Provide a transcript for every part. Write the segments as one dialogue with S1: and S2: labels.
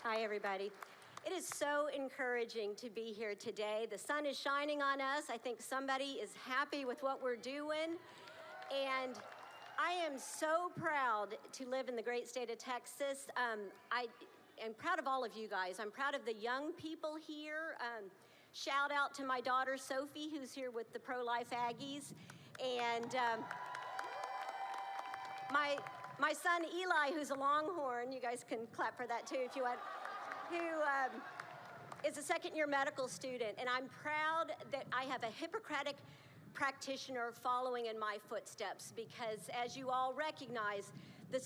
S1: Hi, everybody. It is so encouraging to be here today. The sun is shining on us. I think somebody is happy with what we're doing. And I am so proud to live in the great state of Texas. I am proud of all of you guys. I'm proud of the young people here. Shout out to my daughter, Sophie, who's here with the pro-life Aggies. And my son, Eli, who's a Longhorn, you guys can clap for that too if you want, who is a second-year medical student. And I'm proud that I have a Hippocratic practitioner following in my footsteps because, as you all recognize, the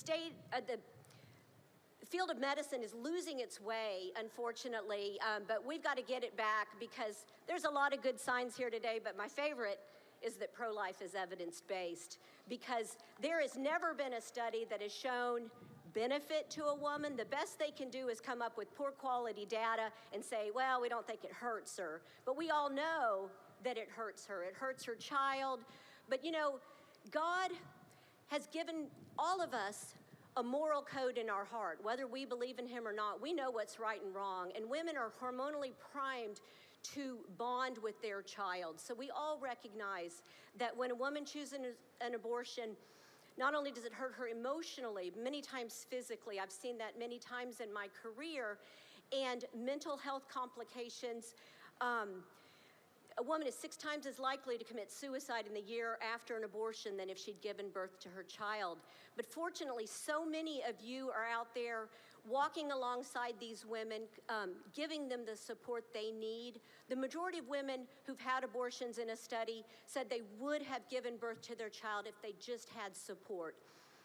S1: field of medicine is losing its way, unfortunately, but we've got to get it back because there's a lot of good signs here today, but my favorite is that pro-life is evidence-based because there has never been a study that has shown benefit to a woman. The best they can do is come up with poor quality data and say, well, we don't think it hurts her. But we all know that it hurts her. It hurts her child. But you know, God has given all of us a moral code in our heart. Whether we believe in him or not, we know what's right and wrong. And women are hormonally primed to bond with their child. So we all recognize that when a woman chooses an abortion, not only does it hurt her emotionally, many times physically, I've seen that many times in my career, and mental health complications. A woman is 6 times as likely to commit suicide in the year after an abortion than if she'd given birth to her child. But fortunately, so many of you are out there walking alongside these women, giving them the support they need. The majority of women who've had abortions in a study said they would have given birth to their child if they just had support.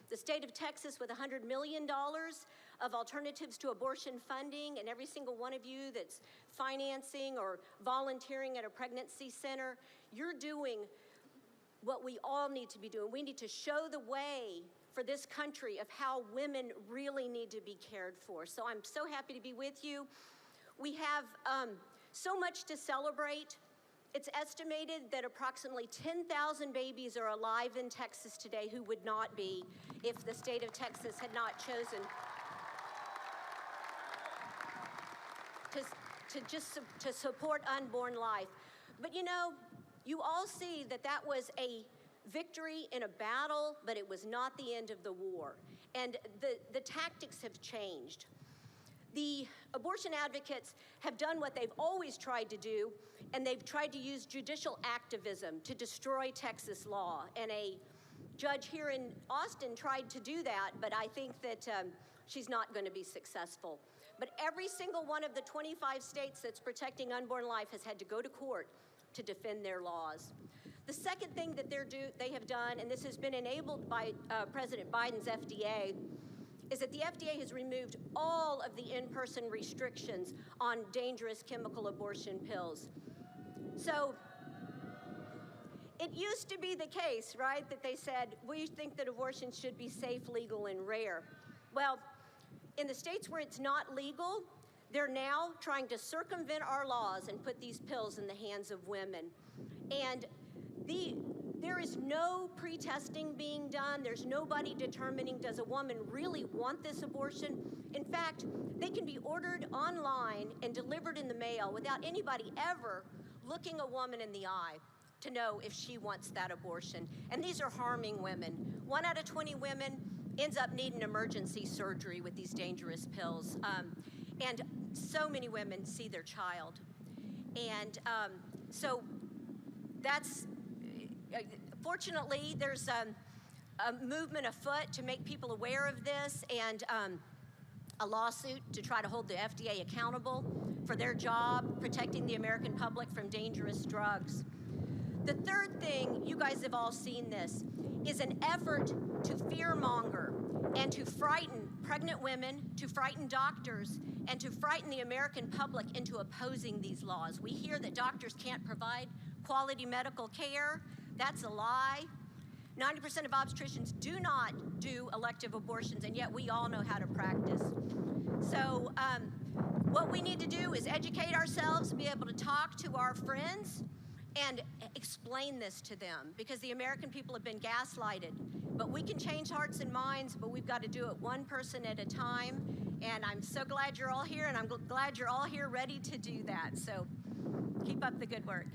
S1: The state of Texas, with $100 million of alternatives to abortion funding, and every single one of you that's financing or volunteering at a pregnancy center, you're doing what we all need to be doing. We need to show the way for this country of how women really need to be cared for. So I'm so happy to be with you. We have so much to celebrate. It's estimated that approximately 10,000 babies are alive in Texas today who would not be if the state of Texas had not chosen to support unborn life. But you know, you all see that that was a victory in a battle, but it was not the end of the war. And the tactics have changed. The abortion advocates have done what they've always tried to do, and they've tried to use judicial activism to destroy Texas law. And a judge here in Austin tried to do that, but I think that she's not going to be successful. But every single one of the 25 states that's protecting unborn life has had to go to court to defend their laws. The second thing that they have done, and this has been enabled by President Biden's FDA, is that the FDA has removed all of the in-person restrictions on dangerous chemical abortion pills. So it used to be the case, right, that they said, we think that abortion should be safe, legal, and rare. Well, in the states where it's not legal, they're now trying to circumvent our laws and put these pills in the hands of women. And there is no pre-testing being done. There's nobody determining, does a woman really want this abortion? In fact, they can be ordered online and delivered in the mail without anybody ever looking a woman in the eye to know if she wants that abortion. And these are harming women. 1 out of 20 women ends up needing emergency surgery with these dangerous pills. And so many women see their child. And so that's, fortunately, there's a movement afoot to make people aware of this, and a lawsuit to try to hold the FDA accountable for their job protecting the American public from dangerous drugs. The third thing, you guys have all seen this, is an effort to fearmonger and to frighten pregnant women, to frighten doctors, and to frighten the American public into opposing these laws. We hear that doctors can't provide quality medical care. That's a lie. 90% of obstetricians do not do elective abortions, and yet we all know how to practice. So what we need to do is educate ourselves, be able to talk to our friends, and explain this to them, because the American people have been gaslighted. But we can change hearts and minds, but we've got to do it one person at a time. And I'm so glad you're all here, and I'm glad you're all here ready to do that. So keep up the good work.